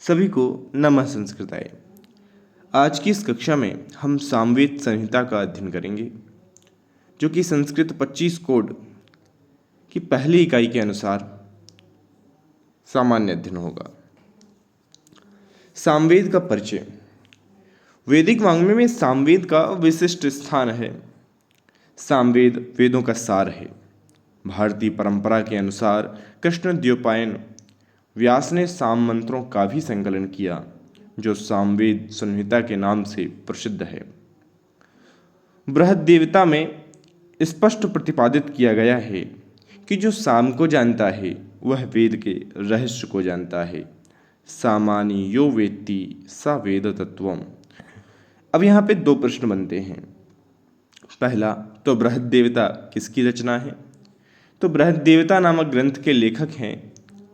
सभी को नमः संस्कृताय। आज की इस कक्षा में हम सामवेद संहिता का अध्ययन करेंगे, जो कि संस्कृत 25 कोड की पहली इकाई के अनुसार सामान्य अध्ययन होगा। सामवेद का परिचय। वैदिक वाङ्मय में सामवेद का विशिष्ट स्थान है। सामवेद वेदों का सार है। भारतीय परंपरा के अनुसार कृष्ण द्वैपायन व्यास ने साम मंत्रों का भी संकलन किया, जो सामवेद संहिता के नाम से प्रसिद्ध है। बृहद्देवता में स्पष्ट प्रतिपादित किया गया है कि जो साम को जानता है वह वेद के रहस्य को जानता है। सामानि यो वेत्ति स वेद तत्वम्। अब यहाँ पे दो प्रश्न बनते हैं। पहला, तो बृहद्देवता किसकी रचना है? तो बृहद्देवता नामक ग्रंथ के लेखक हैं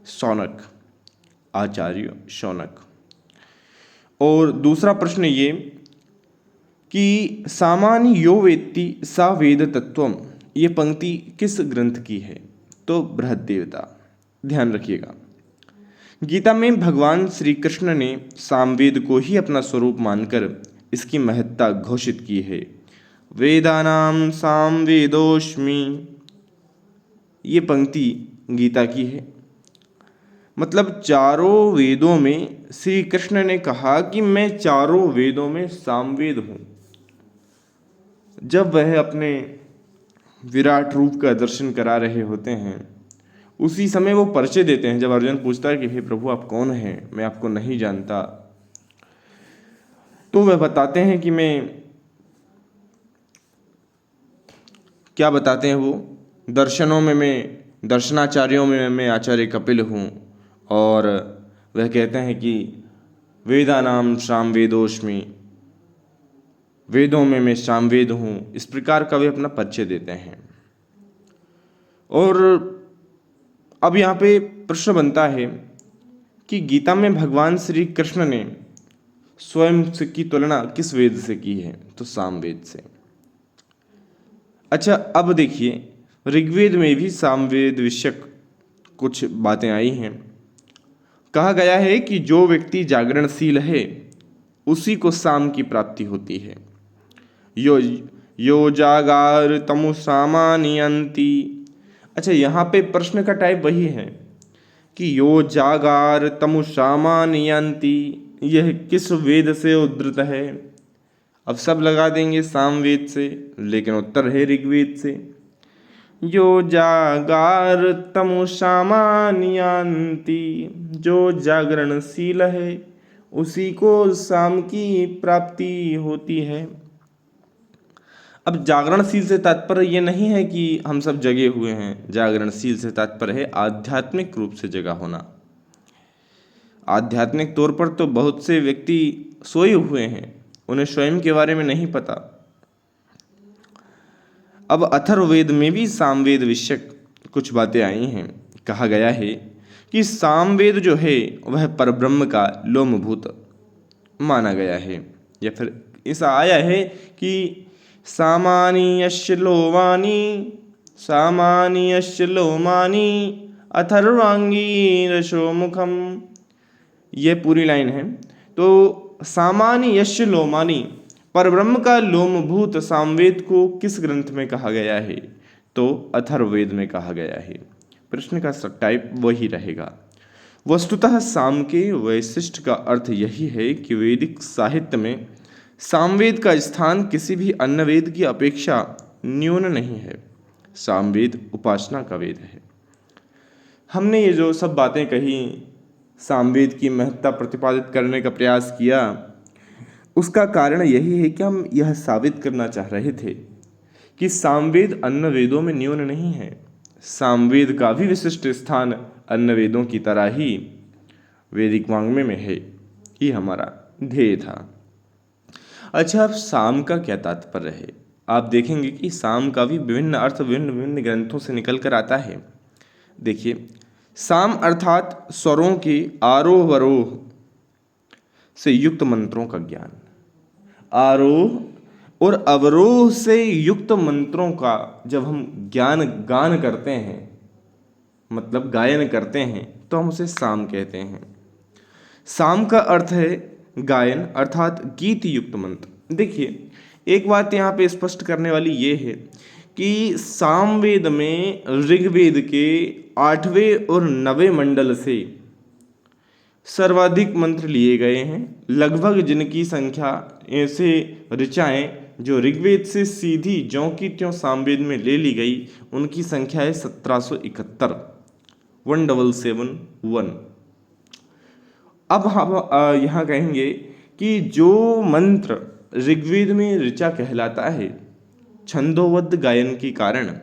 शौनक, आचार्य शौनक। और दूसरा प्रश्न ये कि सामान्य यो वेत्ति सा वेद तत्वम, ये पंक्ति किस ग्रंथ की है? तो बृहद्देवता। ध्यान रखिएगा, गीता में भगवान श्री कृष्ण ने सामवेद को ही अपना स्वरूप मानकर इसकी महत्ता घोषित की है। वेदानाम सामवेदोस्मि, ये पंक्ति गीता की है। मतलब चारों वेदों में श्री कृष्ण ने कहा कि मैं चारों वेदों में सामवेद हूँ। जब वह अपने विराट रूप का दर्शन करा रहे होते हैं, उसी समय वो परिचय देते हैं। जब अर्जुन पूछता है कि हे प्रभु आप कौन हैं, मैं आपको नहीं जानता, तो वह बताते हैं कि क्या बताते हैं वो, दर्शनों में मैं, दर्शनाचार्यों में मैं आचार्य कपिल हूँ। और वह कहते हैं कि वेदानाम सामवेदोस्मि, वेदों में मैं सामवेद हूँ। इस प्रकार का वे अपना परिचय देते हैं। और अब यहाँ पे प्रश्न बनता है कि गीता में भगवान श्री कृष्ण ने स्वयं की तुलना किस वेद से की है? तो सामवेद से। अच्छा, अब देखिए, ऋग्वेद में भी सामवेद विषयक कुछ बातें आई हैं। कहा गया है कि जो व्यक्ति जागरणशील है उसी को साम की प्राप्ति होती है। यो जागार तमु सामानियंती। अच्छा, यहाँ पे प्रश्न का टाइप वही है कि यो जागार तमु सामानियंती, यह किस वेद से उद्धृत है? अब सब लगा देंगे सामवेद से, लेकिन उत्तर है ऋग्वेद से। यो जागार तमु सामानियंती, जो जागरणशील है उसी को साम की प्राप्ति होती है। अब जागरणशील से तात्पर्य ये नहीं है कि हम सब जगे हुए हैं। जागरणशील से तात्पर्य है आध्यात्मिक रूप से जगा होना। आध्यात्मिक तौर पर तो बहुत से व्यक्ति सोए हुए हैं, उन्हें स्वयं के बारे में नहीं पता। अब अथर्ववेद में भी सामवेद विषयक कुछ बातें आई हैं। कहा गया है कि सामवेद जो है वह परब्रह्म का लोमभूत माना गया है, या फिर ऐसा आया है कि सामान्यस्य लोमानि, सामान्यस्य लोमानि अथर्वांगी रसो मुखम, ये पूरी लाइन है। तो सामान्यस्य लोमानि, परब्रह्म का लोमभूत सामवेद को किस ग्रंथ में कहा गया है? तो अथर्ववेद में कहा गया है। प्रश्न का टाइप वही रहेगा। वस्तुतः साम के वैशिष्ट का अर्थ यही है कि वैदिक साहित्य में सामवेद का स्थान किसी भी अन्य वेद की अपेक्षा न्यून नहीं है। सामवेद उपासना का वेद है। हमने ये जो सब बातें कही, सामवेद की महत्ता प्रतिपादित करने का प्रयास किया, उसका कारण यही है कि हम यह साबित करना चाह रहे थे कि सामवेद अन्य वेदों में न्यून नहीं है। सामवेद का भी विशिष्ट स्थान अन्य वेदों की तरह ही वैदिक वाङ्मय में है। ये हमारा ध्येय था। अच्छा, अब साम का क्या तात्पर्य है? आप देखेंगे कि साम का भी विभिन्न अर्थ विभिन्न विभिन्न ग्रंथों से निकल कर आता है। देखिए, साम अर्थात स्वरों के आरोह से युक्त मंत्रों का ज्ञान। आरोह और अवरोह से युक्त मंत्रों का जब हम गान करते हैं, मतलब गायन करते हैं, तो हम उसे साम कहते हैं। साम का अर्थ है गायन अर्थात गीत युक्त मंत्र। देखिए, एक बात यहाँ पे स्पष्ट करने वाली ये है कि सामवेद में ऋग्वेद के 8वें और 9वें मंडल से सर्वाधिक मंत्र लिए गए हैं। लगभग जिनकी संख्या ऐसे ऋचाएँ जो ऋग्वेद से सीधी ज्यों की त्यों सामवेद में ले ली गई, उनकी संख्या है 1771, 1771। अब हम यहाँ कहेंगे कि जो मंत्र ऋग्वेद में ऋचा कहलाता है छंदोबद्ध गायन के कारण,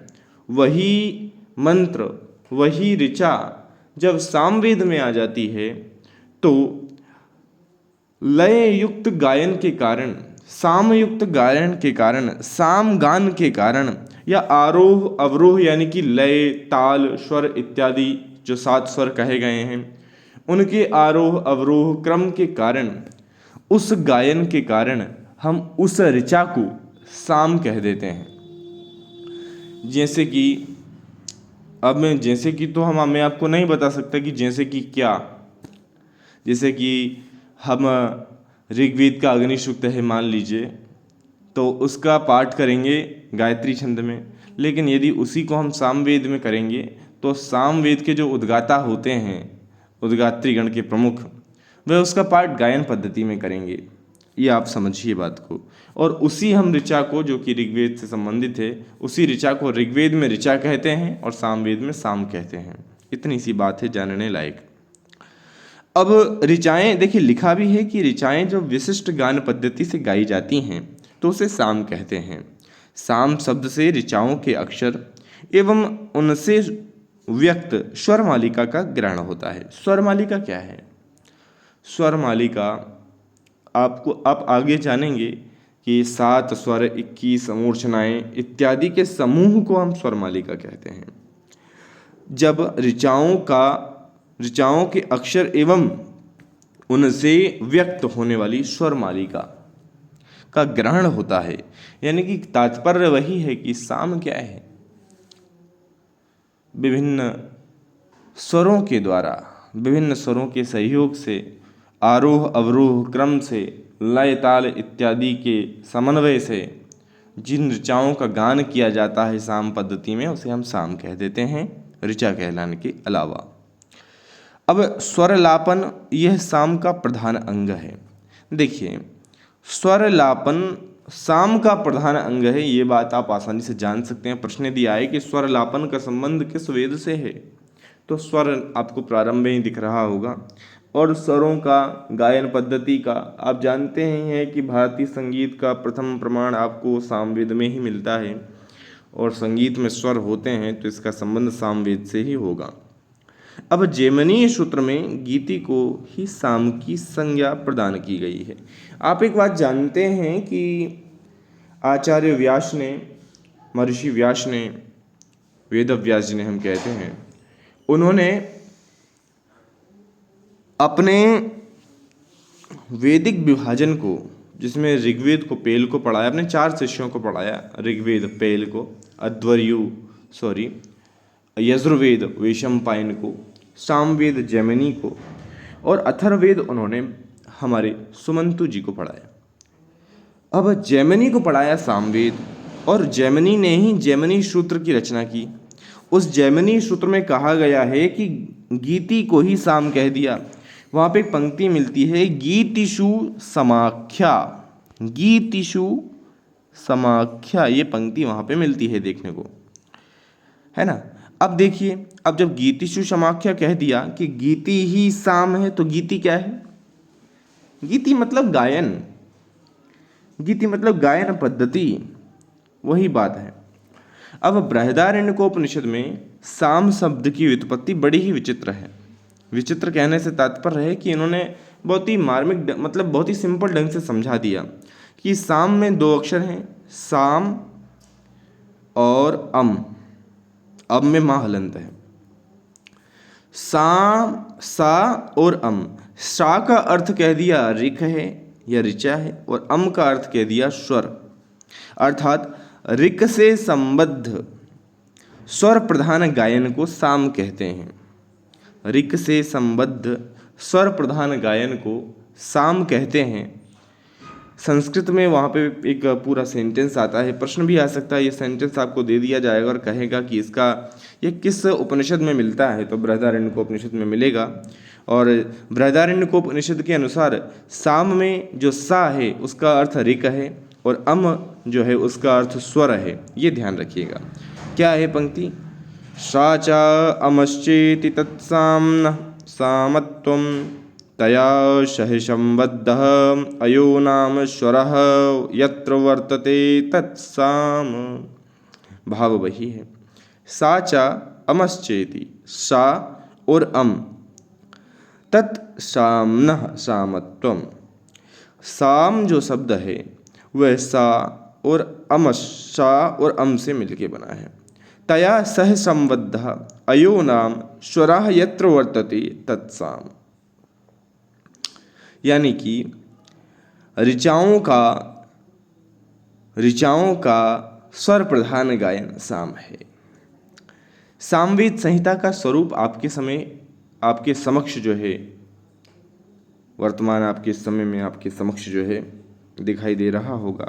वही मंत्र वही ऋचा जब सामवेद में आ जाती है तो लय युक्त गायन के कारण, साम युक्त गायन के कारण, साम गान के कारण या आरोह अवरोह यानी कि लय ताल स्वर इत्यादि जो 7 स्वर कहे गए हैं, उनके आरोह अवरोह क्रम के कारण, उस गायन के कारण हम उस ऋचा को साम कह देते हैं। जैसे कि तो मैं आपको नहीं बता सकता कि जैसे कि क्या। जैसे कि हम ऋग्वेद का अग्नि सूक्त है मान लीजिए, तो उसका पाठ करेंगे गायत्री छंद में, लेकिन यदि उसी को हम सामवेद में करेंगे तो सामवेद के जो उद्गाता होते हैं, उद्गात्रीगण के प्रमुख, वह उसका पाठ गायन पद्धति में करेंगे। ये आप समझिए बात को। और उसी हम ऋचा को, जो कि ऋग्वेद से संबंधित है, उसी ऋचा को ऋग्वेद में ऋचा कहते हैं और सामवेद में साम कहते हैं। इतनी सी बात है जानने लायक। अब ऋचाएँ देखिए, लिखा भी है कि ऋचाएँ जो विशिष्ट गान पद्धति से गाई जाती हैं तो उसे साम कहते हैं। साम शब्द से ऋचाओं के अक्षर एवं उनसे व्यक्त स्वर मालिका का ग्रहण होता है। स्वर मालिका क्या है? स्वर मालिका आप आगे जानेंगे कि 7 स्वर, 21 मूर्छनाएँ इत्यादि के समूह को हम स्वर मालिका कहते हैं। जब ऋचाओं के अक्षर एवं उनसे व्यक्त होने वाली स्वर मालिका का ग्रहण होता है, यानी कि तात्पर्य वही है कि साम क्या है? विभिन्न स्वरों के द्वारा, विभिन्न स्वरों के सहयोग से, आरोह अवरोह क्रम से, लय ताल इत्यादि के समन्वय से जिन ऋचाओं का गान किया जाता है साम पद्धति में, उसे हम साम कह देते हैं, ऋचा कहलाने के अलावा। अब स्वरलापन यह साम का प्रधान अंग है। देखिए, स्वरलापन साम का प्रधान अंग है, ये बात आप आसानी से जान सकते हैं। प्रश्न दिया है कि स्वरलापन का संबंध किस वेद से है, तो स्वर आपको प्रारंभ में ही दिख रहा होगा। और स्वरों का गायन पद्धति का आप जानते हैं कि भारतीय संगीत का प्रथम प्रमाण आपको सामवेद में ही मिलता है, और संगीत में स्वर होते हैं तो इसका संबंध सामवेद से ही होगा। अब जैमिनीय सूत्र में गीति को ही साम की संज्ञा प्रदान की गई है। आप एक बात जानते हैं कि आचार्य व्यास ने, महर्षि व्यास ने, वेद व्यास जिन्हें हम कहते हैं, उन्होंने अपने वैदिक विभाजन को, जिसमें ऋग्वेद को पेल को पढ़ाया, अपने 4 शिष्यों को पढ़ाया। ऋग्वेद पेल को, यजुर्वेद वैशंपायन को, सामवेद जैमिनी को, और अथर्ववेद उन्होंने हमारे सुमंतु जी को पढ़ाया। अब जैमिनी को पढ़ाया सामवेद, और जैमिनी ने ही जैमिनी सूत्र की रचना की। उस जैमिनी सूत्र में कहा गया है कि गीति को ही साम कह दिया। वहाँ पे एक पंक्ति मिलती है, गीतिषु समाख्या, गीतिषु समाख्या, ये पंक्ति वहाँ पे मिलती है देखने को, है ना। अब देखिए, अब जब गीतिषु समाख्या कह दिया कि गीति ही साम है, तो गीति क्या है? गीति मतलब गायन, गीति मतलब गायन पद्धति, वही बात है। अब बृहदारण्यकोपनिषद में साम शब्द की व्युत्पत्ति बड़ी ही विचित्र है। विचित्र कहने से तात्पर्य है कि इन्होंने बहुत ही मार्मिक, मतलब बहुत ही सिंपल ढंग से समझा दिया कि साम में 2 अक्षर हैं, साम और अम में माँ हलंत है। साम, सा और अम। सा का अर्थ कह दिया ऋक है या ऋचा है, और अम का अर्थ कह दिया स्वर, अर्थात ऋक से संबद्ध स्वर प्रधान गायन को साम कहते हैं। ऋक से संबद्ध स्वर प्रधान गायन को साम कहते हैं। संस्कृत में वहाँ पे एक पूरा सेंटेंस आता है, प्रश्न भी आ सकता है। ये सेंटेंस आपको दे दिया जाएगा और कहेगा कि इसका ये किस उपनिषद में मिलता है, तो बृहदारण्यकोपनिषद में मिलेगा। और बृहदारण्यकोपनिषद के अनुसार साम में जो सा है उसका अर्थ ऋक है और अम जो है उसका अर्थ स्वर है। ये ध्यान रखिएगा। क्या है पंक्ति? सा च अमश्चेति तत्साम्नः सामत्वं तया सह संबद्धः अयो नाम स्वरः यत्र वर्तते तत्साम। भाव वही है। सा च अमश्चेति, सा और अम, तत्साम्नः सामत्वम, साम जो शब्द है वह सा और अमश, सा और अम से मिलके बना है। तया सह संबद्ध अयो नाम स्वरः यत्र वर्तते तत्साम, यानी कि ऋचाओं का स्वर प्रधान गायन साम है। सामवेद संहिता का स्वरूप आपके समक्ष जो है, वर्तमान आपके समय में आपके समक्ष जो है दिखाई दे रहा होगा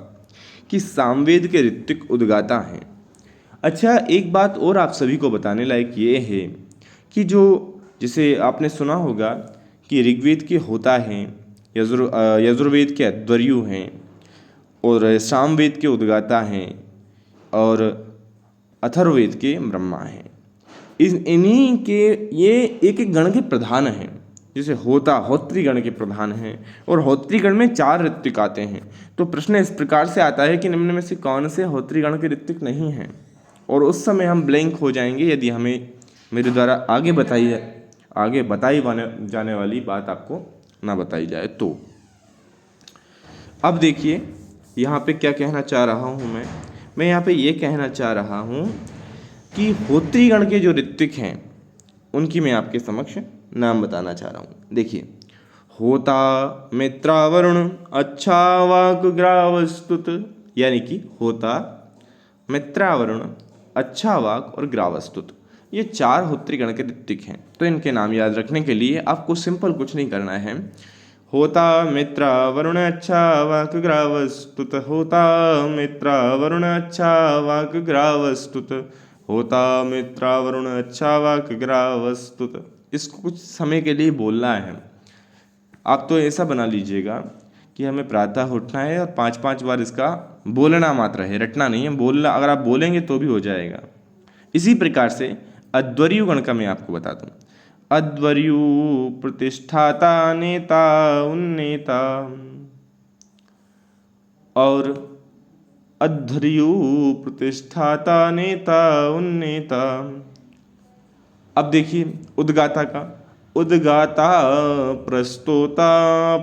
कि सामवेद के ऋत्विक उद्गाता हैं। अच्छा, एक बात और आप सभी को बताने लायक ये है कि जैसे आपने सुना होगा कि ऋग्वेद के होता हैं, यजुर्वेद के अध्वर्यु हैं और सामवेद के उद्गाता हैं और अथर्ववेद के ब्रह्मा हैं। इन्हीं के ये एक एक गण के प्रधान हैं। जैसे होत्री गण के प्रधान हैं और होत्री गण में 4 ऋत्विक आते हैं। तो प्रश्न इस प्रकार से आता है कि निम्न में से कौन से होत्री गण के ऋत्विक नहीं हैं, और उस समय हम ब्लैंक हो जाएंगे यदि हमें मेरे द्वारा आगे बताई जाने वाली बात आपको ना बताई जाए तो। अब देखिए यहाँ पे क्या कहना चाह रहा हूँ मैं यहाँ पे ये कहना चाह रहा हूँ कि होत्री गण के जो ऋत्विक हैं उनकी मैं आपके समक्ष नाम बताना चाह रहा हूँ। देखिए, होता, मित्रावरुण, अच्छा वाक, ग्रावस्तुत, यानी कि होता, मित्रावरुण, अच्छा वाक और ग्रावस्तुत, ये 4 होत्री गण के ऋत्विक हैं। तो इनके नाम याद रखने के लिए आपको सिंपल कुछ नहीं करना है। होता, मित्रा, वरुण, अच्छा वाक, ग्रावस्तुत, होता, मित्रा, वरुण, अच्छा वाक, ग्रावस्तुत, होता, मित्रा, वरुण, अच्छा वाक, ग्रावस्तुत। इसको कुछ समय के लिए बोलना है। आप तो ऐसा बना लीजिएगा कि हमें प्रातः उठना है और 5-5 बार इसका बोलना मात्र है, रटना नहीं है। बोलना अगर आप बोलेंगे तो भी हो जाएगा। इसी प्रकार से अध्वर्यु गण का मैं आपको बता दूं। अध्वर्यु प्रतिष्ठाता, नेता, उन्नेता, और अध्वर्यु प्रतिष्ठाता, नेता, उन्नेता। अब देखिए उद्गाता का, उद्गाता, प्रस्तोता,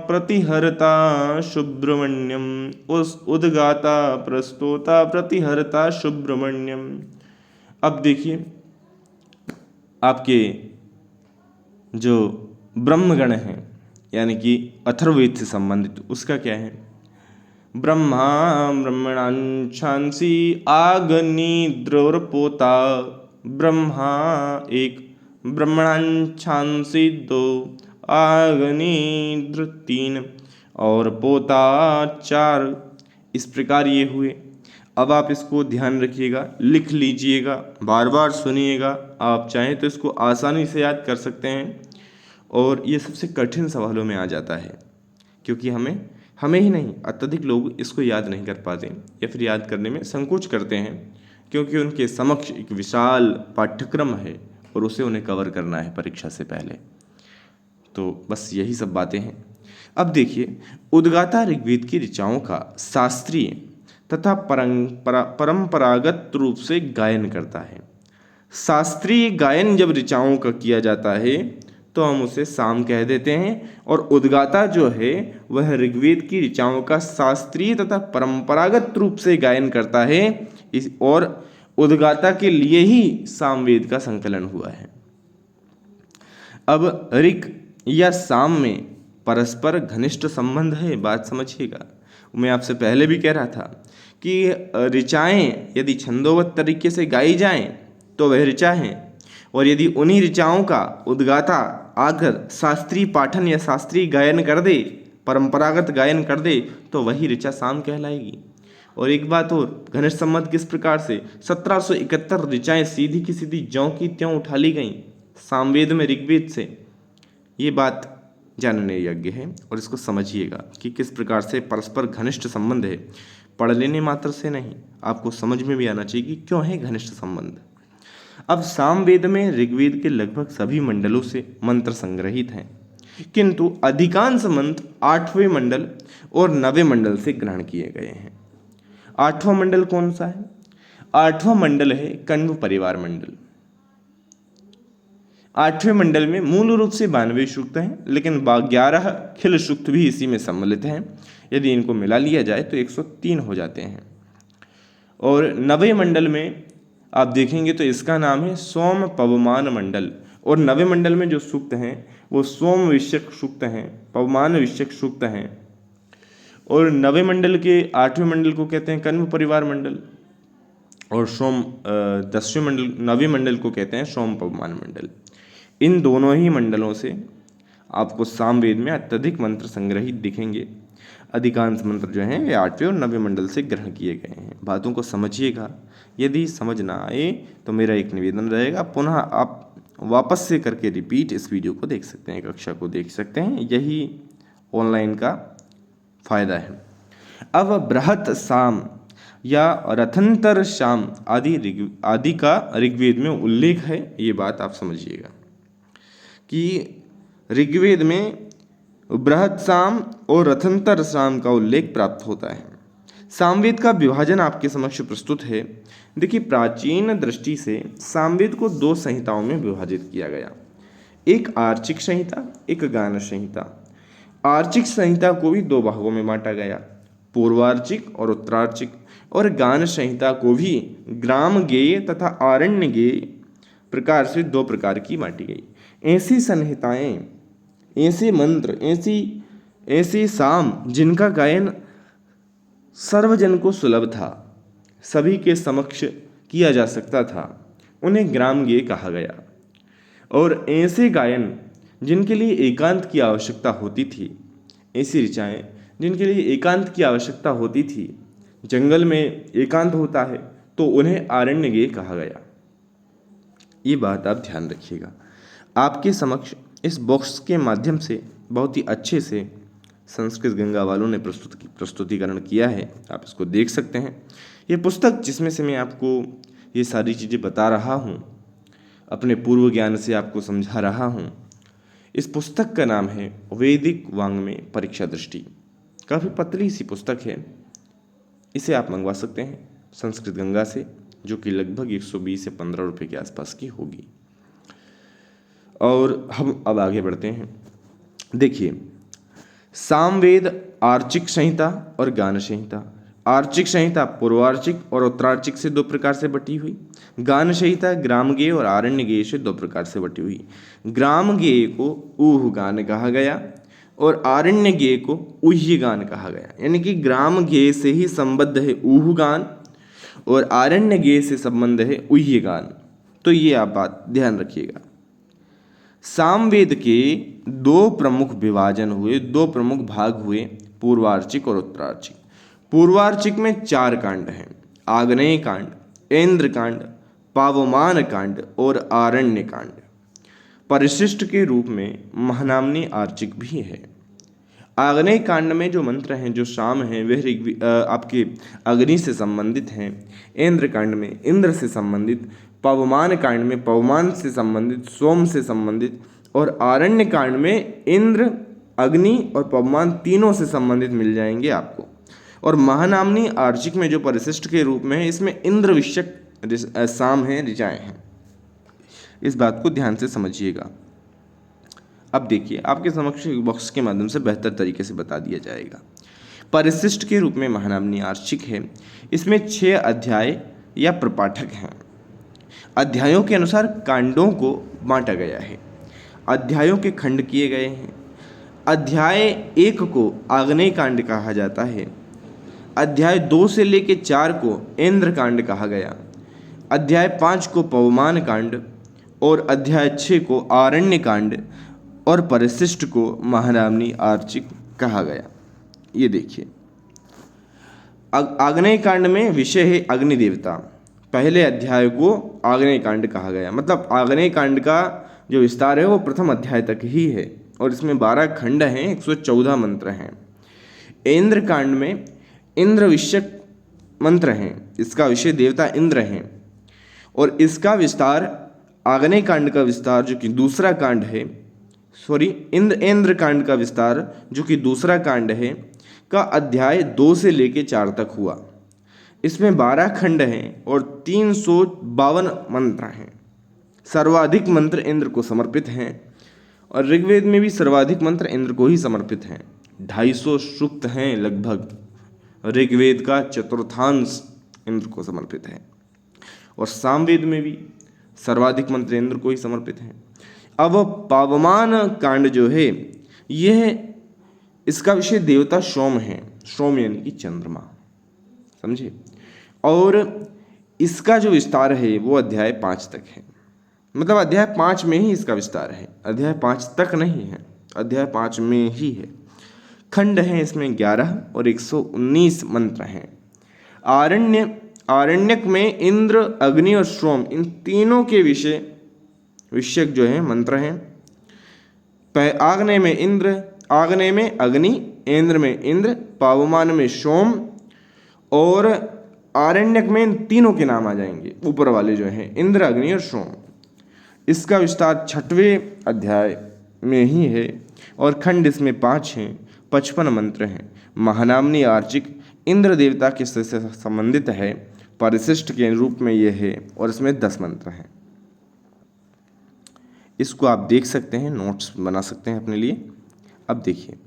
प्रतिहर्ता, सुब्रमण्यम, उस उद्गाता, प्रस्तोता, प्रतिहर्ता, सुब्रमण्यम। अब देखिए आपके जो ब्रह्मगण हैं यानी कि अथर्ववेद से संबंधित, उसका क्या है? ब्रह्मा ब्रह्मणांशांसी आग्निद्रौरपोता, ब्रह्मा 1, ब्रह्मणांशांसी 2, आग्निद्र 3 और पोता 4। इस प्रकार ये हुए। अब आप इसको ध्यान रखिएगा, लिख लीजिएगा, बार बार सुनिएगा। आप चाहें तो इसको आसानी से याद कर सकते हैं, और ये सबसे कठिन सवालों में आ जाता है क्योंकि हमें ही नहीं, अत्यधिक लोग इसको याद नहीं कर पाते या फिर याद करने में संकोच करते हैं क्योंकि उनके समक्ष एक विशाल पाठ्यक्रम है और उसे उन्हें कवर करना है परीक्षा से पहले। तो बस यही सब बातें हैं। अब देखिए, उद्गाता ऋग्वेद की ऋचाओं का शास्त्रीय तथा परंपरागत रूप से गायन करता है। शास्त्रीय गायन जब ऋचाओं का किया जाता है तो हम उसे साम कह देते हैं, और उद्गाता जो है वह ऋग्वेद की ऋचाओं का शास्त्रीय तथा परंपरागत रूप से गायन करता है। और उद्गाता के लिए ही सामवेद का संकलन हुआ है। अब ऋक या साम में परस्पर घनिष्ठ संबंध है, बात समझिएगा। मैं आपसे पहले भी कह रहा था कि ऋचाएँ यदि छंदोबद्ध तरीके से गाई जाएं तो वह ऋचा हैं, और यदि उन्हीं ऋचाओं का उद्गाता आकर शास्त्रीय पाठन या शास्त्रीय गायन कर दे, परंपरागत गायन कर दे, तो वही ऋचा साम कहलाएगी। और एक बात और, घनिष्ठ संबंध किस प्रकार से 1771 ऋचाएं सीधी की सीधी ज्यों की त्यों उठा ली गई सामवेद में ऋग्वेद से। ये बात जानने योग्य है और इसको समझिएगा कि किस प्रकार से परस्पर घनिष्ठ संबंध है। पढ़ लेने मात्र से नहीं, आपको समझ में भी आना चाहिए कि क्यों है घनिष्ठ संबंध। अब सामवेद में ऋग्वेद के लगभग सभी मंडलों से मंत्र संग्रहित हैं, किंतु अधिकांश मंत्र 8वें मंडल और 9वें मंडल से ग्रहण किए गए हैं। 8वां मंडल कौन सा है? 8वां मंडल है कण्व परिवार मंडल। 8वें मंडल में मूल रूप से 92 सूक्त हैं, लेकिन 11 खिल सूक्त भी इसी में सम्मिलित हैं। यदि इनको मिला लिया जाए तो 103 हो जाते हैं। और 9वें मंडल में आप देखेंगे तो इसका नाम है सोम पवमान मंडल। और 9वें मंडल में जो सूक्त हैं वो सोम विषयक सूक्त हैं, पवमान विषयक सूक्त हैं। और 9वें मंडल के 8वें मंडल को कहते हैं कण्व परिवार मंडल, और 10वें मंडल 9वें मंडल को कहते हैं सोम पवमान मंडल। इन दोनों ही मंडलों से आपको सामवेद में अत्यधिक मंत्र संग्रहित दिखेंगे। अधिकांश मंत्र जो हैं वे 8वें और 9वें मंडल से ग्रहण किए गए हैं। बातों को समझिएगा। यदि समझ ना आए तो मेरा एक निवेदन रहेगा, पुनः आप वापस से करके रिपीट इस वीडियो को देख सकते हैं, कक्षा को देख सकते हैं। यही ऑनलाइन का फायदा है। अब बृहत साम या रथंतर शाम आदि का ऋग्वेद में उल्लेख है। ये बात आप समझिएगा कि ऋग्वेद में बृहत साम और रथंतर साम का उल्लेख प्राप्त होता है। सामवेद का विभाजन आपके समक्ष प्रस्तुत है। देखिए, प्राचीन दृष्टि से सामवेद को 2 संहिताओं में विभाजित किया गया, एक आर्चिक संहिता, एक गान संहिता। आर्चिक संहिता को भी 2 भागों में बांटा गया, पूर्वार्चिक और उत्तरार्चिक। और गान संहिता को भी ग्राम गेय तथा आरण्य गेय प्रकार से 2 प्रकार की बांटी गई। ऐसी संहिताएं, ऐसे मंत्र, ऐसी साम जिनका गायन सर्वजन को सुलभ था, सभी के समक्ष किया जा सकता था, उन्हें ग्राम गेय कहा गया। और ऐसे गायन जिनके लिए एकांत की आवश्यकता होती थी, ऐसी ऋचाएं जिनके लिए एकांत की आवश्यकता होती थी, जंगल में एकांत होता है तो उन्हें आरण्य गेय कहा गया। ये बात आप ध्यान रखिएगा। आपके समक्ष इस बॉक्स के माध्यम से बहुत ही अच्छे से संस्कृत गंगा वालों ने प्रस्तुतिकरण किया है, आप इसको देख सकते हैं। ये पुस्तक जिसमें से मैं आपको ये सारी चीज़ें बता रहा हूँ, अपने पूर्व ज्ञान से आपको समझा रहा हूँ, इस पुस्तक का नाम है वैदिक वाङ्मय परीक्षा दृष्टि। काफ़ी पतली सी पुस्तक है, इसे आप मंगवा सकते हैं संस्कृत गंगा से, जो कि लगभग 120 से 15 रुपये के आसपास की होगी। और हम अब आगे बढ़ते हैं। देखिए, सामवेद आर्चिक संहिता और गान संहिता। आर्चिक संहिता पूर्वार्चिक और उत्तरार्चिक से 2 प्रकार से बटी हुई। गान संहिता ग्रामगेय और आरण्यगेय से 2 प्रकार से बटी हुई। ग्रामगेय को ऊह गान कहा गया और आरण्यगेय को ऊह्य गान कहा गया। यानी कि ग्रामगेय से ही संबद्ध है ऊह गान और आरण्यगेय से संबंध है ऊह्य गान। तो ये आप बात ध्यान रखिएगा। सामवेद के 2 प्रमुख विभाजन हुए, 2 प्रमुख भाग हुए, पूर्वार्चिक और उत्तरार्चिक। पूर्वार्चिक में 4 कांड हैं, आग्नेय कांड, ऐन्द्र कांड, पावमान कांड और आरण्य कांड। परिशिष्ट के रूप में महानामनी आर्चिक भी है। आग्नेय कांड में जो मंत्र हैं, जो साम हैं, वह आपके अग्नि से संबंधित हैं। ऐन्द्र कांड में इंद्र से संबंधित, पवमान कांड में पवमान से संबंधित, सोम से संबंधित, और आरण्य कांड में इंद्र, अग्नि और पवमान तीनों से संबंधित मिल जाएंगे आपको। और महानामनी आर्चिक में जो परिशिष्ट के रूप में है, इसमें इंद्र विषयक साम हैं, ऋचाएं हैं। इस बात को ध्यान से समझिएगा। अब देखिए, आपके समक्ष बॉक्स के माध्यम से बेहतर तरीके से बता दिया जाएगा। परिशिष्ट के रूप में महानामनी आर्चिक है। इसमें 6 अध्याय या प्रपाठक हैं। अध्यायों के अनुसार कांडों को बांटा गया है। अध्यायों के खंड किए गए हैं। अध्याय 1 को आग्नेय कांड कहा जाता है। अध्याय 2 से लेकर 4 को ऐन्द्र कांड कहा गया। अध्याय 5 को पवमान कांड और अध्याय 6 को आरण्य कांड और परिशिष्ट को महानामनी आर्चिक कहा गया। ये देखिए, आग्नेय कांड में विषय है अग्नि देवता। पहले अध्याय को आग्नेय कांड कहा गया, मतलब आग्नेय कांड का जो विस्तार है वो प्रथम अध्याय तक ही है और इसमें 12 खंड हैं, 114 मंत्र हैं। इंद्र कांड में इंद्र विषयक मंत्र हैं, इसका विषय देवता इंद्र हैं और इसका विस्तार आग्नेय कांड का विस्तार जो कि दूसरा कांड है, इंद्र कांड का विस्तार जो कि दूसरा कांड है का अध्याय 2 से लेके 4 तक हुआ। इसमें 12 खंड हैं और 352 मंत्र हैं। सर्वाधिक मंत्र इंद्र को समर्पित हैं और ऋग्वेद में भी सर्वाधिक मंत्र इंद्र को ही समर्पित हैं। 250 सूक्त हैं लगभग, ऋग्वेद का चतुर्थांश इंद्र को समर्पित है और सामवेद में भी सर्वाधिक मंत्र इंद्र को ही समर्पित हैं। अब पावमान कांड जो है यह इसका विषय देवता सोम है, सोम यानी कि चंद्रमा, समझे। और इसका जो विस्तार है वो अध्याय 5 तक है, मतलब अध्याय 5 में ही इसका विस्तार है, अध्याय 5 तक नहीं है, अध्याय 5 में ही है। खंड हैं इसमें 11 और 119 मंत्र हैं। आरण्यक में इंद्र, अग्नि और सोम इन तीनों के विषयक जो है मंत्र हैं। आग्नेय में इंद्र, आग्नेय में अग्नि, इंद्र में इंद्र, पावमान में सोम और आरण्यक में इन तीनों के नाम आ जाएंगे ऊपर वाले जो हैं, इंद्र, अग्नि और सोम। इसका विस्तार 6वें अध्याय में ही है और खंड इसमें 5 हैं, 55 मंत्र हैं। महानामनी आर्चिक इंद्र देवता के से संबंधित है, परिशिष्ट के रूप में यह है और इसमें 10 मंत्र हैं। इसको आप देख सकते हैं, नोट्स बना सकते हैं अपने लिए। अब देखिए,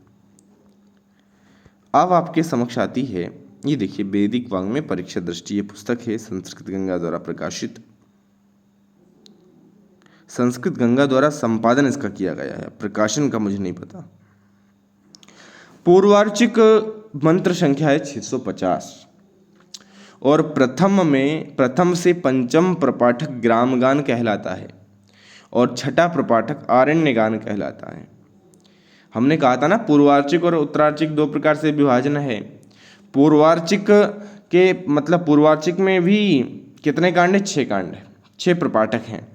अब आपके समक्ष आती है, ये देखिए, वैदिक वाङ्मय परीक्षा दृष्टि, ये पुस्तक है संस्कृत गंगा द्वारा प्रकाशित। संस्कृत गंगा द्वारा संपादन इसका किया गया है, प्रकाशन का मुझे नहीं पता। पूर्वार्चिक मंत्र संख्या है 650 और प्रथम से पंचम प्रपाठक ग्रामगान कहलाता है और छठा प्रपाठक आरण्यगान कहलाता है। हमने कहा था ना, पूर्वार्चिक और उत्तरार्चिक 2 प्रकार से विभाजन है। पूर्वार्चिक के मतलब पूर्वार्चिक में भी कितने कांड है? 6 कांड है, 6 प्रपाठक हैं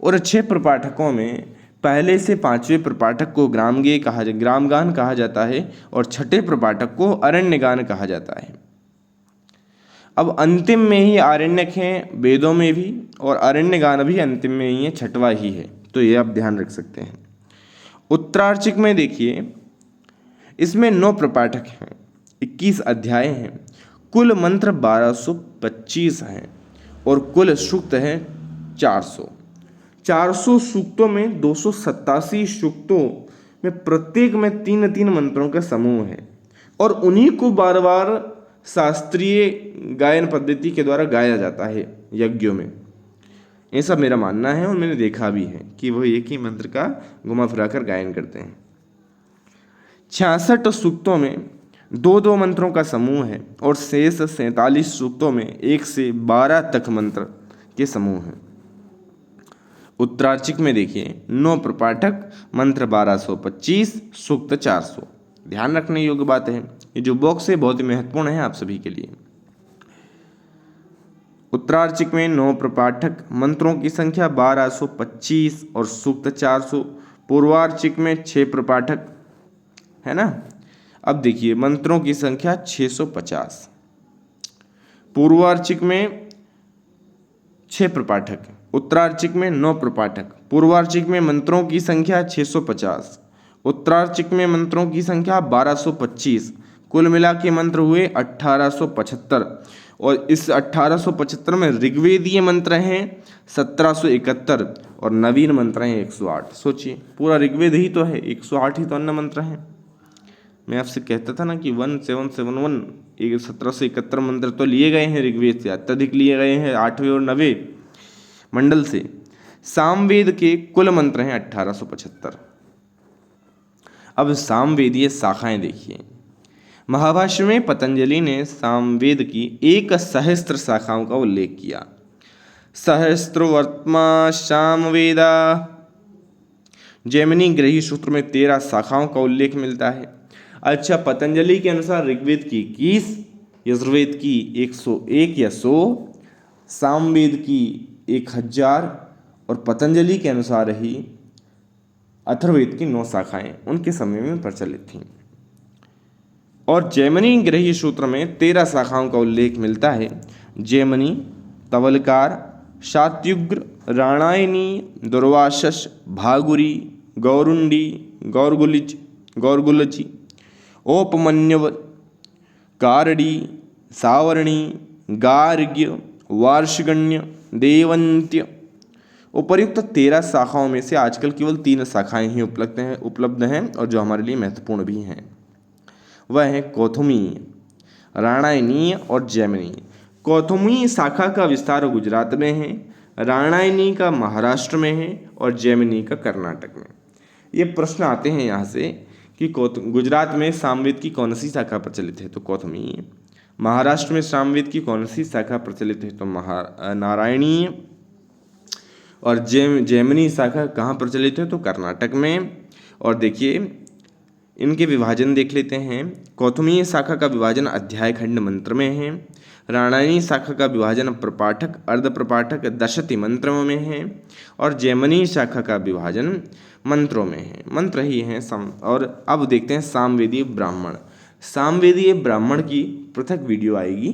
और 6 प्रपाठकों में पहले से 5वें प्रपाठक को ग्रामगान कहा जाता है और छठे प्रपाठक को अरण्यगान कहा जाता है। अब अंतिम में ही आरण्यक हैं वेदों में भी और अरण्यगान भी अंतिम में ही है, 6वां ही है, तो ये आप ध्यान रख सकते हैं। उत्तरार्चिक में देखिए, इसमें 9 प्रपाठक हैं, 21 अध्याय हैं, कुल मंत्र 1225 हैं और कुल सूक्त हैं 400। 400 सूक्तों में 287 सूक्तों में प्रत्येक में 3-3 मंत्रों का समूह है और उन्हीं को बार बार शास्त्रीय गायन पद्धति के द्वारा गाया जाता है यज्ञों में। ऐसा मेरा मानना है और मैंने देखा भी है कि वो एक ही मंत्र का घुमा फिरा कर गायन करते हैं। 66 सूक्तों में 2-2 मंत्रों का समूह है और शेष 47 सूक्तों में 1 से 12 तक मंत्र के समूह हैं। उत्तरार्चिक में देखिए, 9 प्रपाठक, मंत्र 1225, सूक्त 400। ध्यान रखने योग्य बात है, ये जो बॉक्स है बहुत ही महत्वपूर्ण है आप सभी के लिए। उत्तरार्चिक में 9 प्रपाठक, मंत्रों की संख्या 1225 और सूक्त 400। पूर्वार्चिक में 6 प्रपाठक है ना। अब देखिए, मंत्रों की संख्या 650। पूर्वार्चिक में 6 प्रपाठक, उत्तरार्चिक में 9 प्रपाठक। पूर्वार्चिक में मंत्रों की संख्या 650, उत्तरार्चिक में मंत्रों की संख्या 1225। कुल मिला के मंत्र हुए 1875 और इस 1875 में ऋग्वेदीय मंत्र हैं 1771 और नवीन मंत्र हैं 108। सोचिए, पूरा ऋग्वेद ही तो है, 108 ही तो अन्य मंत्र हैं। मैं आपसे कहता था ना कि 1771 1771 मंत्र तो लिए गए हैं ऋग्वेद से, अत्यधिक लिए गए हैं 8वें और 9वें मंडल से। सामवेद के कुल मंत्र हैं 1875। अब सामवेदीय शाखाएं देखिए। महाभाष्य में पतंजलि ने सामवेद की 1,000 शाखाओं का उल्लेख किया। सहस्त्रवर्त्मा सामवेदा जैमिनी ग्रही सूत्र में 13 शाखाओं का उल्लेख मिलता है। अच्छा, पतंजलि के अनुसार ऋग्वेद की 21, यजुर्वेद की 101 या 100, सामवेद की 1000 और पतंजलि के अनुसार ही अथर्ववेद की 9 शाखाएं उनके समय में प्रचलित थीं। और जैमिनी ग्रही सूत्र में 13 शाखाओं का उल्लेख मिलता है। जैमिनी, तवलकार, शात्युग्र, राणायनी, दुर्वासस, भागुरी, गौरुंडी, गौरगुलची, औपमन्यव, कारडी, सावरणी, गार्ग्य, वार्षिकण्य, देवंत्य। उपर्युक्त 13 शाखाओं में से आजकल केवल 3 शाखाएं ही उपलब्ध हैं और जो हमारे लिए महत्वपूर्ण भी हैं। वह है कौथुमीय, राणायनीय और जैमिनी। कौथुमीय शाखा का विस्तार गुजरात में है, राणायनी का महाराष्ट्र में है और जैमिनी का कर्नाटक में। ये प्रश्न आते हैं यहाँ से कि गुजरात में सामवेद की कौन सी शाखा प्रचलित है, तो कौथुमीय। महाराष्ट्र में सामवेद की कौन सी शाखा प्रचलित है, तो नारायणीय। और जैमिनी शाखा कहाँ प्रचलित है, तो कर्नाटक में। और देखिए इनके विभाजन देख लेते हैं। कौथुमीय शाखा का विभाजन अध्याय खंड मंत्र में है। राणायनी शाखा का विभाजन प्रपाठक, अर्ध प्रपाठक, दशति मंत्रों में है। और जैमिनी शाखा का विभाजन मंत्रों में है, मंत्र ही हैं सम। और अब देखते हैं सामवेदीय ब्राह्मण। सामवेदीय ब्राह्मण की पृथक वीडियो आएगी,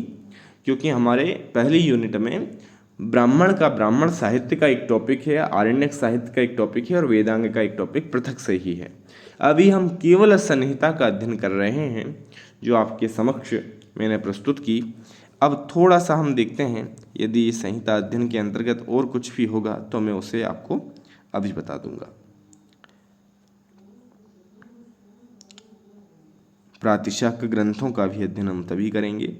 क्योंकि हमारे पहली यूनिट में ब्राह्मण साहित्य का एक टॉपिक है, आरण्यक साहित्य का एक टॉपिक है और वेदांग का एक टॉपिक पृथक से ही है। अभी हम केवल संहिता का अध्ययन कर रहे हैं जो आपके समक्ष मैंने प्रस्तुत की। अब थोड़ा सा हम देखते हैं, यदि संहिता अध्ययन के अंतर्गत और कुछ भी होगा तो मैं उसे आपको अभी बता दूंगा। प्रातिशाख्य ग्रंथों का भी अध्ययन हम तभी करेंगे।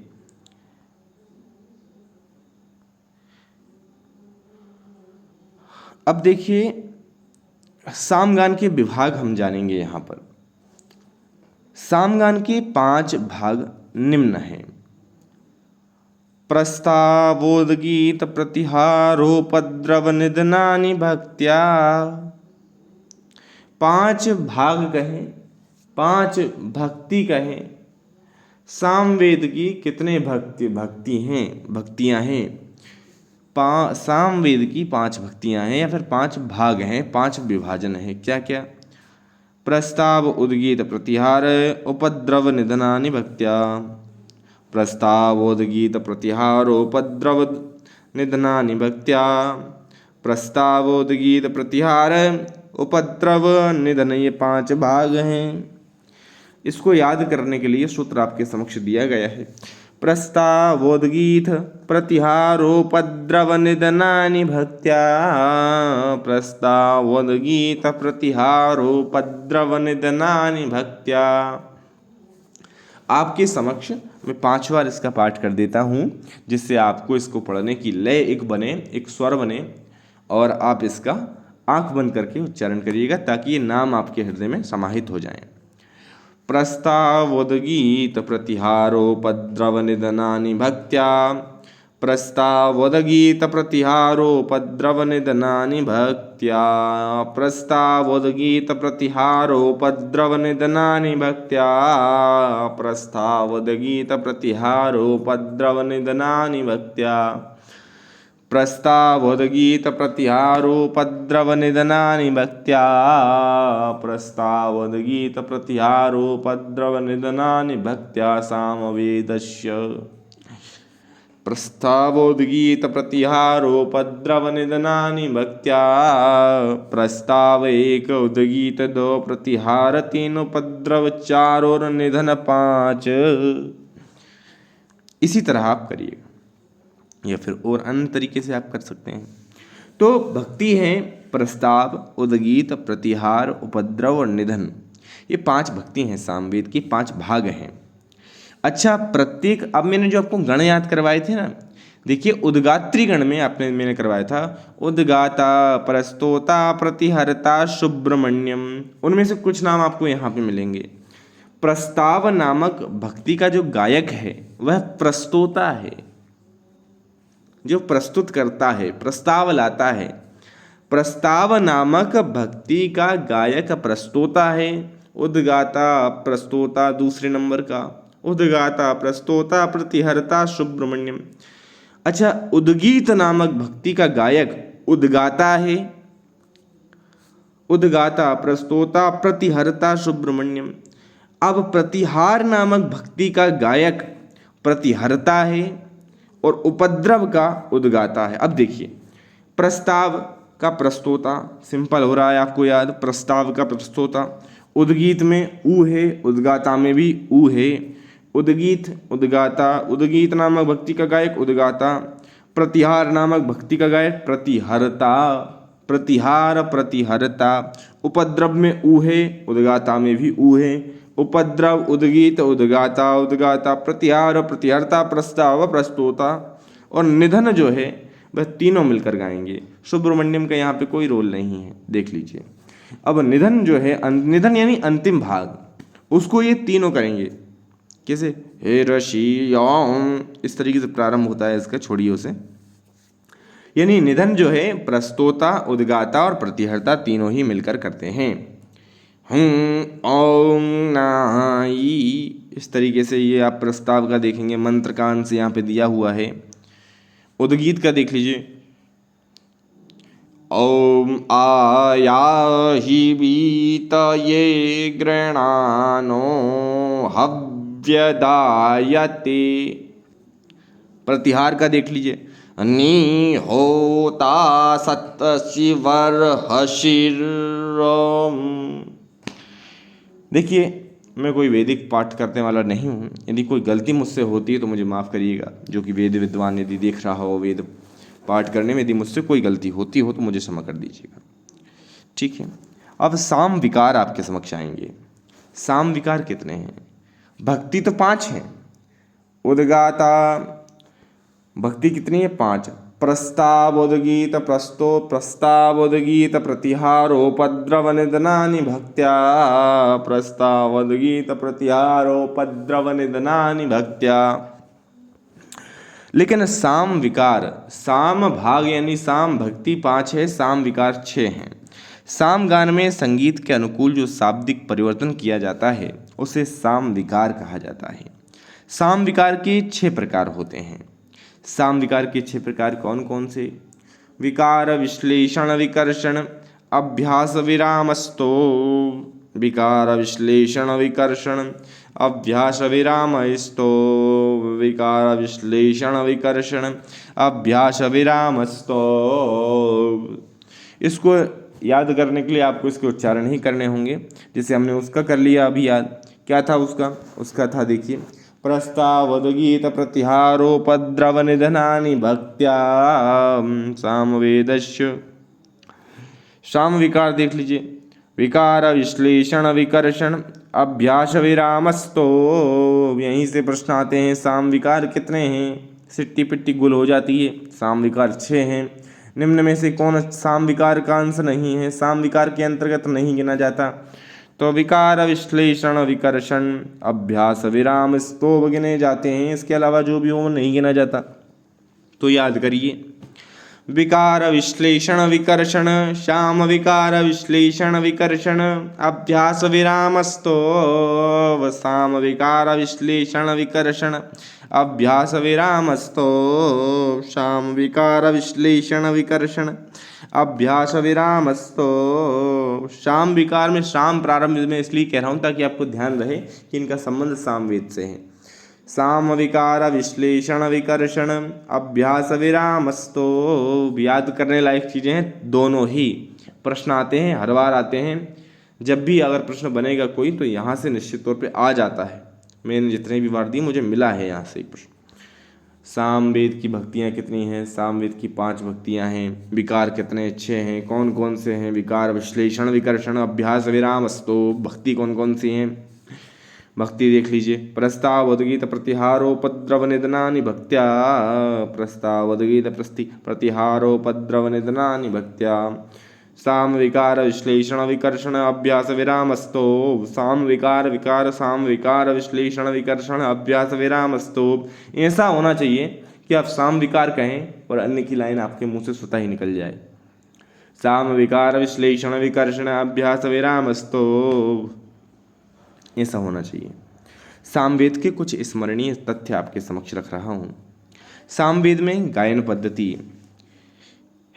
अब देखिए सामगान के विभाग हम जानेंगे। यहाँ पर सामगान के 5 भाग निम्न हैं। प्रस्तावोद्गीत प्रतिहारोपद्रव निधनानि भक्त्या। 5 भाग कहें, 5 भक्ति कहें। सामवेद की कितने भक्तियां हैं? सामवेद की 5 भक्तियां हैं या फिर 5 भाग हैं, 5 विभाजन है। क्या क्या? प्रस्ताव, उद्गीत, प्रतिहार, उपद्रव, निधनानि भक्त्या। प्रस्तावोद्गीत प्रतिहारोपद्रव निधनानि भक्त्या। प्रस्तावोद्गीत प्रतिहार उपद्रव निधन, ये 5 भाग हैं। इसको याद करने के लिए सूत्र आपके समक्ष दिया गया है। प्रस्तावोद्गीत प्रतिहारोपद्रव निधनानि भक्त्या। प्रस्तावोद्गीत प्रतिहारोपद्रव निधनानि भक्त्या। आपके समक्ष मैं 5 बार इसका पाठ कर देता हूँ, जिससे आपको इसको पढ़ने की लय एक बने, एक स्वर बने और आप इसका आंख बंद करके उच्चारण करिएगा, ताकि ये नाम आपके हृदय में समाहित हो जाएं। प्रस्तावोद्गीत प्रतिहारोपद्रव निधनानि भक्त्या। प्रस्तावोद्गीत प्रतिहारोपद्रव निधनानि भक्त्या। प्रस्तावोद्गीत प्रतिहारोपद्रव निधनानि भक्त्या। प्रस्तावोद्गीत प्रतिहारोपद्रव निधनानि भक्त्या। प्रस्तावोद्गीत प्रतिहारोपद्रव निधनानि भक्त्या। प्रस्तावोद्गीत प्रतिहारोपद्रव निधनानि भक्त्या। सामवेदस्य। प्रस्तावोद्गीत प्रतिहारोपद्रव निधनानि भक्त्या। प्रस्ताव 1, उद्गीत 2, प्रतिहार 3, उपद्रव 4 और निधन 5। इसी तरह आप करिएगा या फिर और अन्य तरीके से आप कर सकते हैं। तो भक्ति है प्रस्ताव, उद्गीत, प्रतिहार, उपद्रव और निधन। ये 5 भक्ति हैं, सामवेद की 5 भाग हैं। अच्छा, प्रत्येक, अब मैंने जो आपको गण याद करवाए थे ना, देखिए उद्गात्री गण में मैंने करवाया था उद्गाता, प्रस्तोता, प्रतिहर्ता, सुब्रमण्यम। उनमें से कुछ नाम आपको यहाँ पे मिलेंगे। प्रस्ताव नामक भक्ति का जो गायक है वह प्रस्तोता है, जो प्रस्तुत करता है, प्रस्ताव लाता है। प्रस्ताव नामक भक्ति का गायक प्रस्तोता है। उद्गाता प्रस्तोता दूसरे नंबर का, उद्गाता प्रस्तोता प्रतिहर्ता सुब्रमण्यम। अच्छा, उद्गीत नामक भक्ति का गायक उद्गाता है। उद्गाता प्रस्तोता प्रतिहर्ता सुब्रमण्यम। अब प्रतिहार नामक भक्ति का गायक प्रतिहर्ता है और उपद्रव का उद्गाता है। अब देखिए, प्रस्ताव का प्रस्तोता सिंपल हो रहा है आपको याद, प्रस्ताव का प्रस्तोता। उद्गीत में ऊ है, उद्गाता में भी ऊ है। उद्गीत उद्गाता, उद्गीत नामक भक्ति का गायक उद्गाता, प्रतिहार नामक भक्ति का गायक प्रतिहर्ता, प्रतिहार प्रतिहर्ता। उपद्रव में ऊ है, उद्गाता में भी ऊ है। उपद्रव उद्गीत उद्गाता उद्गाता प्रतिहार प्रतिहर्ता प्रस्ताव प्रस्तोता। और निधन जो है वह तीनों मिलकर गाएंगे। सुब्रमण्यम का यहाँ पे कोई रोल नहीं है, देख लीजिए। अब निधन जो है, निधन यानी अंतिम भाग, उसको ये तीनों करेंगे। कैसे? हे ऋषि यौम, इस तरीके से प्रारंभ होता है इसका, छोड़िए उसे। यानी निधन जो है प्रस्तोता, उद्गाता और प्रतिहर्ता तीनों ही मिलकर करते हैं। ओम नाई, इस तरीके से ये आप प्रस्ताव का देखेंगे, मंत्र का अंश यहाँ पे दिया हुआ है। उद्गीत का देख लीजिए, ओम आयाहि वीतये गृणानो हव्यदायते। प्रतिहार का देख लीजिए, निहोता सत्शिवर्हशिरम। देखिए, मैं कोई वैदिक पाठ करने वाला नहीं हूँ, यदि कोई गलती मुझसे होती है तो मुझे माफ़ करिएगा। जो कि वेद विद्वान यदि देख रहा हो, वेद पाठ करने में यदि मुझसे कोई गलती होती हो तो मुझे क्षमा कर दीजिएगा, ठीक है। अब साम विकार आपके समक्ष आएंगे। साम विकार कितने हैं? भक्ति तो 5 हैं। उद्गाता भक्ति कितनी है? 5। प्रस्तावोद्गीत प्रस्तो प्रस्तावोद्गीत प्रतिहारोपद्रव निधनानि भक्त्या, प्रस्तावोद्गीत प्रतिहारोपद्रव निधनानि भक्त्या। लेकिन साम विकार, साम भाग यानी साम भक्ति 5 है, साम विकार 6 हैं। साम गान में संगीत के अनुकूल जो शाब्दिक परिवर्तन किया जाता है उसे साम विकार कहा जाता है। साम विकार के 6 प्रकार होते हैं। साम विकार के 6 प्रकार कौन कौन से? विकार विश्लेषण विकर्षण अभ्यास विरामस्तो, विकार विश्लेषण विकर्षण अभ्यास विरामस्तो, विकार विश्लेषण विकर्षण अभ्यास विरामस्तो। इसको याद करने के लिए आपको इसके उच्चारण ही करने होंगे, जैसे हमने उसका कर लिया अभी याद। क्या था उसका? उसका था, देखिए, प्रस्तावोद्गीत प्रतिहारोपद्रव निधनानि भक्त्या सामवेदस्य। साम विकार देख लीजिए, विकार विश्लेषण विकर्षण अभ्यास विरामस्तो। यहीं से प्रश्न आते हैं, साम विकार कितने हैं? सिट्टी पिट्टी गुल हो जाती है। साम विकार 6 हैं। निम्न में से कौन साम विकार का अंश नहीं है, साम विकार के अंतर्गत नहीं गिना जाता? तो विकार विश्लेषण विकर्षण अभ्यास विराम स्तोभ गिने जाते हैं। इसके अलावा जो भी हो नहीं गिना जाता। तो याद करिए, विकार विश्लेषण विकर्षण, शाम विकार विश्लेषण विकर्षण अभ्यास विराम स्तोभ, साम विकार विश्लेषण विकर्षण अभ्यास विराम स्तोभ, शाम विकार विश्लेषण विकर्षण अभ्यास विराम स्तोभ। शाम विकार में शाम प्रारंभ में इसलिए कह रहा हूँ ताकि आपको ध्यान रहे कि इनका संबंध सामवेद से है। साम विकार विश्लेषण विकर्षण अभ्यास विराम स्तोभ। याद करने लायक चीज़ें हैं दोनों ही। प्रश्न आते हैं, हर बार आते हैं। जब भी अगर प्रश्न बनेगा कोई तो यहाँ से निश्चित तौर पे आ जाता है। मैंने जितने भी बार दी मुझे मिला है यहाँ से ही प्रश्न। सामवेद की भक्तियाँ कितनी हैं? सामवेद की 5 भक्तियाँ हैं। विकार कितने? 6 हैं। कौन कौन से हैं? विकार विश्लेषण विकर्षण अभ्यास विराम स्तोभ। भक्ति कौन कौन सी हैं? भक्ति देख लीजिए, प्रस्तावोद्गीत प्रतिहारोपद्रव निधनानि भक्त्या, प्रस्तावोद्गीत प्रतिहारोपद्रव निधनानि भक्त्या, साम विकार विश्लेषण विकर्षण अभ्यास विराम स्तोभ। साम विकार विकार साम विकार विश्लेषण विकर्षण अभ्यास विराम स्तोभ। ऐसा होना चाहिए कि आप साम विकार कहें और अन्य की लाइन आपके मुंह से स्वतः ही निकल जाए। साम विकार विश्लेषण विकर्षण अभ्यास विरामस्तो, ऐसा होना चाहिए। सामवेद के कुछ स्मरणीय तथ्य आपके समक्ष रख रहा हूँ। सामवेद में गायन पद्धति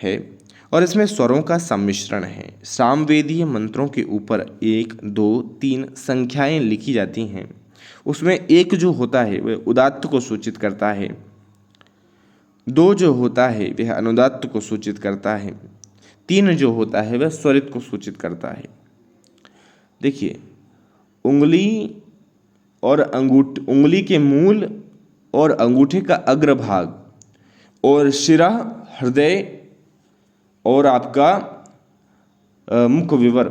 है और इसमें स्वरों का सम्मिश्रण है। सामवेदीय मंत्रों के ऊपर 1, 2, 3 संख्याएं लिखी जाती हैं। उसमें 1 जो होता है वह उदात्त को सूचित करता है, 2 जो होता है वह अनुदात्त को सूचित करता है, 3 जो होता है वह स्वरित को सूचित करता है। देखिए, उंगली और उंगली के मूल और अंगूठे का अग्रभाग और शिरा, हृदय और आपका मुख विवर,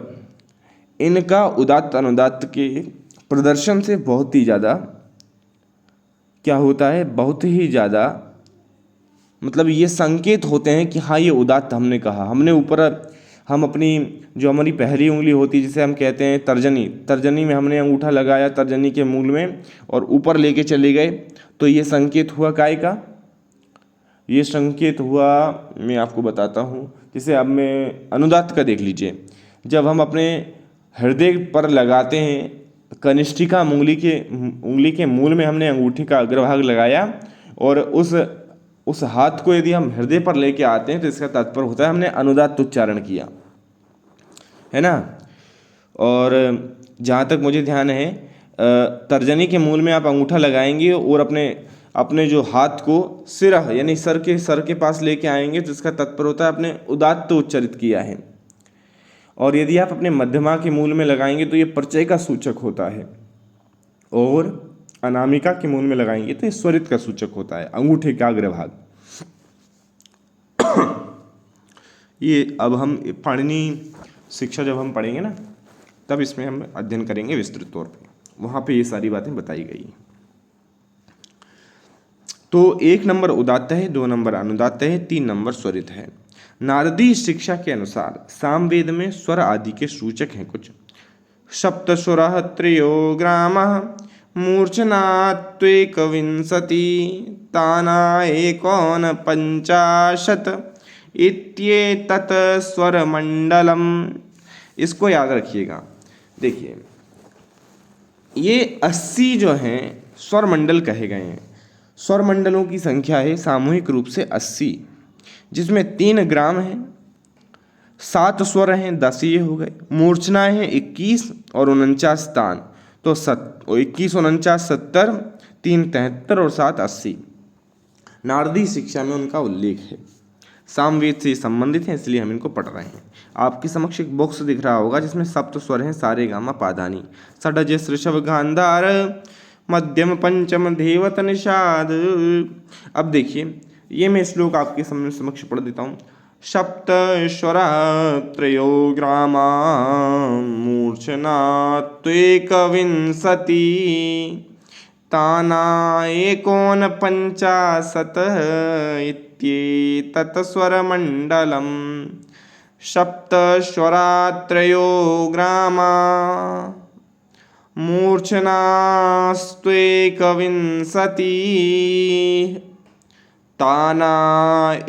इनका उदात्त अनुदात्त के प्रदर्शन से बहुत ही ज़्यादा क्या होता है, बहुत ही ज़्यादा मतलब ये संकेत होते हैं कि हाँ ये उदात्त हमने कहा। हमने ऊपर हम अपनी जो हमारी पहली उंगली होती है जिसे हम कहते हैं तर्जनी, तर्जनी में हमने अंगूठा लगाया तर्जनी के मूल में और ऊपर लेके चले गए, तो ये संकेत हुआ काय का, ये संकेत हुआ, मैं आपको बताता हूँ। जैसे अब मैं अनुदात्त का देख लीजिए, जब हम अपने हृदय पर लगाते हैं कनिष्ठिका उंगली के मूल में हमने अंगूठी का अग्रभाग लगाया और उस हाथ को यदि हम हृदय पर लेके आते हैं तो इसका तात्पर्य होता है हमने अनुदात्त उच्चारण किया, है ना। और जहाँ तक मुझे ध्यान है तर्जनी के मूल में आप अंगूठा लगाएंगे और अपने जो हाथ को सिर यानी सर के पास लेके आएंगे तो इसका तात्पर्य होता है आपने उदात्त उच्चारित किया है। और यदि आप अपने मध्यमा के मूल में लगाएंगे तो ये प्रत्यय का सूचक होता है और अनामिका के मूल में लगाएंगे तो ये स्वरित का सूचक होता है, अंगूठे का अग्रभाग। ये अब हम पाणिनि शिक्षा जब हम पढ़ेंगे ना तब इसमें हम अध्ययन करेंगे विस्तृत तौर पे, वहाँ पे ये सारी बातें बताई गई हैं। तो 1 नंबर उदात्त है, 2 नंबर अनुदात्त है, 3 नंबर स्वरित है। नारदी शिक्षा के अनुसार सामवेद में स्वर आदि के सूचक हैं कुछ। सप्तस्वरः त्रयो ग्रामः मूर्छनात्वेकविंशति ताना एकोनपञ्चाशत् इत्येतत् स्वरमण्डलम्। इसको याद रखिएगा। देखिए, ये 80 जो हैं स्वर मंडल कहे गए हैं। स्वर मंडलों की संख्या है सामूहिक रूप से 80, जिसमें 3 ग्राम हैं, 7 स्वर हैं, 10 ये हो गए। मूर्छनाएँ हैं 21 और 49 तान, तो 21, 49, 70, 3 73 और 7 80। नारदी शिक्षा में उनका उल्लेख है, सामवेद से संबंधित हैं, इसलिए हम इनको पढ़ रहे हैं। आपके समक्ष एक बॉक्स दिख रहा होगा जिसमें सप्त स्वर हैं सारे गामा पाधानी, षड्ज ऋषभ गांधार मध्यम पंचम धीवत निषाद। अब देखिए, ये मैं श्लोक आपके समक्ष पढ़ देता हूँ। सप्त स्वरा त्रयो ग्रामा मूर्छनात्वेकविंशति ताना एकोनपञ्चाशत् इत्येतत् स्वरमण्डलम्। सप्त स्वरा त्रयो ग्रामा मूर्छनास्त्वेकविंशति ताना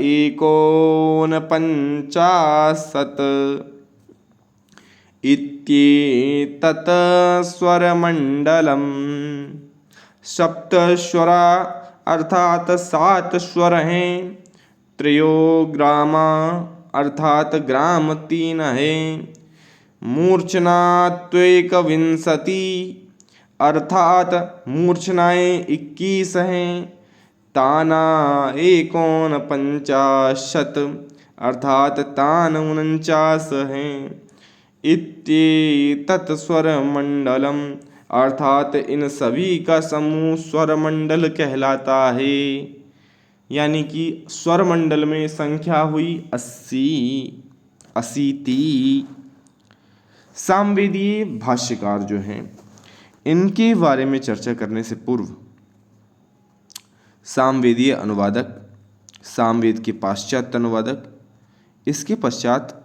एकोनपञ्चाशत् इत्येतत् स्वरमण्डलम्। सप्त स्वरा अर्थात 7 स्वर हैं, त्रयो ग्रामा अर्थात ग्राम 3 है, मूर्छनात्वेकविंशति अर्थात मूर्छनाएँ 21 हैं, ताना एकोनपञ्चाशत् अर्थात तान 49 हैं, इत्येतत् स्वरमण्डलम् अर्थात इन सभी का समूह स्वरमंडल कहलाता है। यानी कि स्वरमंडल में संख्या हुई 80। सामवेदीय भाष्यकार जो हैं इनके बारे में चर्चा करने से पूर्व सामवेदीय अनुवादक, सामवेद के पाश्चात्य अनुवादक, इसके पश्चात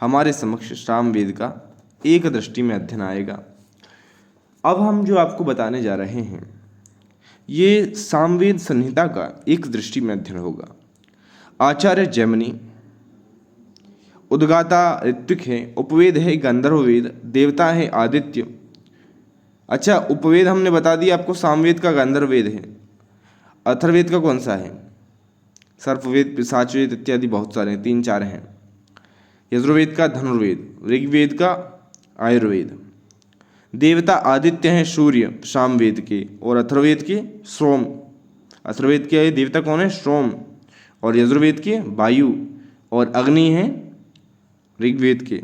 हमारे समक्ष सामवेद का एक दृष्टि में अध्ययन आएगा। अब हम जो आपको बताने जा रहे हैं ये सामवेद संहिता का एक दृष्टि में अध्ययन होगा। आचार्य जैमिनी उद्गाता ऋत्विक है, उपवेद है गंधर्व वेद, देवता है आदित्य। अच्छा, उपवेद हमने बता दिया आपको, सामवेद का गंधर्व वेद है। अथर्ववेद का कौन सा है? सर्पवेद, पिशाचवेद इत्यादि बहुत सारे हैं, 3-4 हैं। यजुर्वेद का धनुर्वेद, ऋग्वेद का आयुर्वेद। देवता आदित्य हैं सूर्य सामवेद के, और अथर्ववेद के सोम। अथर्ववेद के देवता कौन है? सोम। और यजुर्वेद के वायु, और अग्नि है ऋग्वेद के।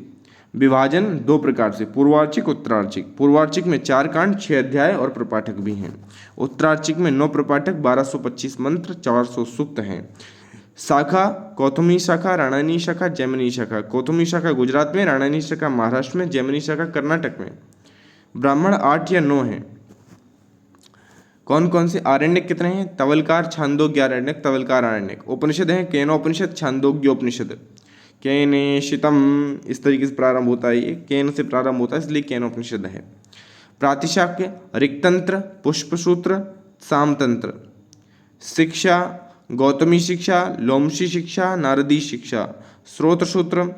विभाजन 2 प्रकार से, पूर्वार्चिक उत्तरार्चिक। पूर्वार्चिक में 4 कांड 6 अध्याय और प्रपाठक भी हैं। उत्तरार्चिक में 9 प्रपाठक 1225 मंत्र 400 सूक्त हैं। शाखा कौथुमी शाखा, राणायणी शाखा, जैमिनी शाखा। कौथुमी शाखा गुजरात में, राणायणी शाखा महाराष्ट्र में, जैमिनी शाखा कर्नाटक में। ब्राह्मण 8 या 9 हैं। कौन कौन से? आरण्यक कितने हैं? तवलकार, छांदोग्य आरण्यक, तवलकार आरण्यक। उपनिषद हैं केनोपनिषद, छांदोग्योपनिषद। केनेशितम, इस तरीके से प्रारंभ होता है, ये केन से प्रारंभ होता है, इसलिए केनोपनिषद है। प्रातिशाख्य, ऋक्तंत्र, पुष्पसूत्र, सामतंत्र। शिक्षा गौतमी शिक्षा, लोमशी शिक्षा, नारदी शिक्षा। स्रोतसूत्र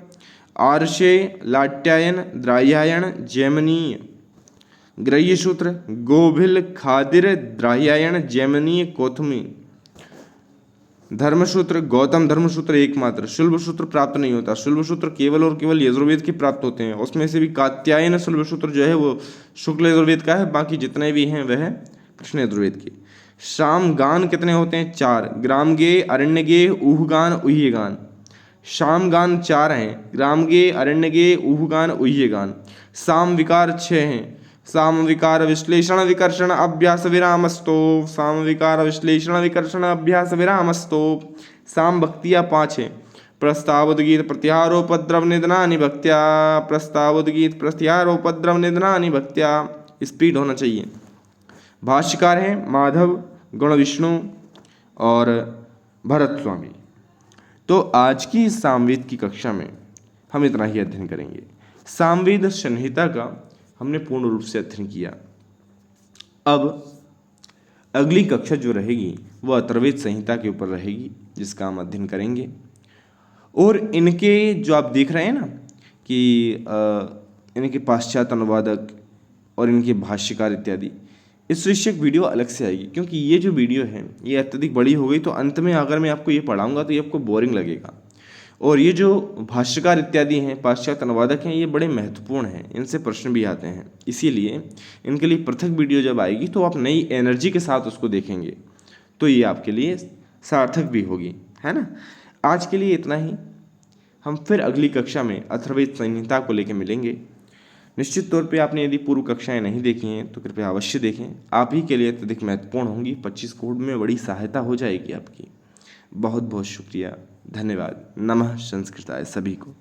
आर्षे, लाट्यायन, द्राह्यायण, जैमिनीय। ग्रह्य सूत्र गोभिल, खादिर, द्राह्यायण, जैमिनीय, कौथुमी। धर्मसूत्र गौतम धर्मसूत्र एकमात्र, शुल्ब सूत्र प्राप्त नहीं होता। शुल्ब सूत्र केवल और केवल यजुर्वेद के प्राप्त होते हैं, उसमें से भी कात्यायन शुल्ब सूत्र जो है वो शुक्ल यजुर्वेद का है, बाकी जितने भी हैं वह कृष्ण यजुर्वेद के। शामगान कितने होते हैं? 4। ग्रामगे, अरण्यगे, ऊहगान, उह्यगान। शामगान 4 हैं, ग्रामगे, अरण्यगे, ऊहगान, उह्यगान। साम विकार 6 हैं। साम विकार विश्लेषण विकर्षण अभ्यास विरामस्तो। साम विकार विश्लेषण विकर्षण अभ्यास विरामस्तो। साम भक्तियाँ 5 हैं। प्रस्तावोद्गीत प्रत्यारोपद्रव निधनानि भक्त्या। प्रस्तावोद्गीत प्रत्यारोपद्रव निधनानि भक्त्या। स्पीड होना चाहिए। भाष्यकार हैं माधव, गुण विष्णु और भरत स्वामी। तो आज की इस सामवेद की कक्षा में हम इतना ही अध्ययन करेंगे। सामवेद संहिता का हमने पूर्ण रूप से अध्ययन किया। अब अगली कक्षा जो रहेगी वह अथर्ववेद संहिता के ऊपर रहेगी, जिसका हम अध्ययन करेंगे। और इनके जो आप देख रहे हैं ना कि इनके पाश्चात्य अनुवादक और इनके भाष्यकार इत्यादि, इस विषयक वीडियो अलग से आएगी, क्योंकि ये जो वीडियो है ये अत्यधिक बड़ी हो गई तो अंत में अगर मैं आपको ये पढ़ाऊंगा तो ये आपको बोरिंग लगेगा। और ये जो भाष्यकार इत्यादि हैं, पाश्चात्य अनुवादक हैं, ये बड़े महत्वपूर्ण हैं, इनसे प्रश्न भी आते हैं। इसीलिए इनके लिए पृथक वीडियो जब आएगी तो आप नई एनर्जी के साथ उसको देखेंगे, तो ये आपके लिए सार्थक भी होगी, है ना। आज के लिए इतना ही। हम फिर अगली कक्षा में अथर्ववेद संहिता को लेकर मिलेंगे। निश्चित तौर पे आपने यदि पूर्व कक्षाएं नहीं देखी हैं तो कृपया अवश्य देखें, आप ही के लिए अत्यधिक महत्वपूर्ण होंगी। 25 कोड में बड़ी सहायता हो जाएगी आपकी। बहुत बहुत शुक्रिया, धन्यवाद। नमः संस्कृताय सभी को।